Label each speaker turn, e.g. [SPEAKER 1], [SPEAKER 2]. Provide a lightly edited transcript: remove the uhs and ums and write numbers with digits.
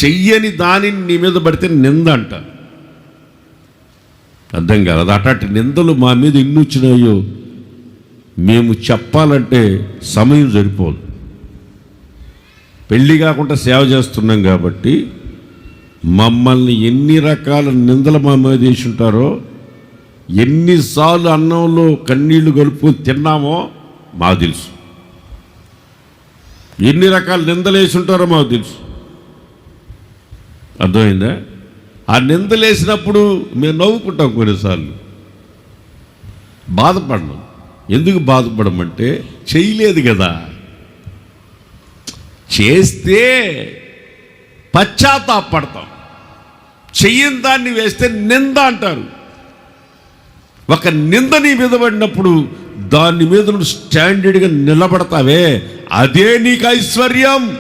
[SPEAKER 1] చెయ్యని దానిని నీ మీద పడితే నింద అంట. అర్థం కాదు. అది అట్లాంటి నిందలు మా మీద ఎన్ని వచ్చినాయో మేము చెప్పాలంటే సమయం సరిపోదు. పెళ్ళి కాకుండా సేవ చేస్తున్నాం కాబట్టి మమ్మల్ని ఎన్ని రకాల నిందలు మా మీద వేసి ఉంటారో, ఎన్నిసార్లు అన్నంలో కన్నీళ్లు కలుపుకొని తిన్నామో మాకు తెలుసు. ఎన్ని రకాల నిందలు వేసి ఉంటారో మాకు తెలుసు. అర్థమైందా? ఆ నిందలు వేసినప్పుడు మేము నవ్వుకుంటాం, కొన్నిసార్లు బాధపడను. ఎందుకు బాధపడమంటే చేయలేదు కదా. చేస్తే పశ్చాత్తాపడతాం. చెయ్యని దాన్ని వేస్తే నింద అంటారు. ఒక నింద నీ మీద పడినప్పుడు దాని మీద నువ్వు స్టాండర్డ్గా నిలబడతావే, అదే నీకు ఐశ్వర్యం.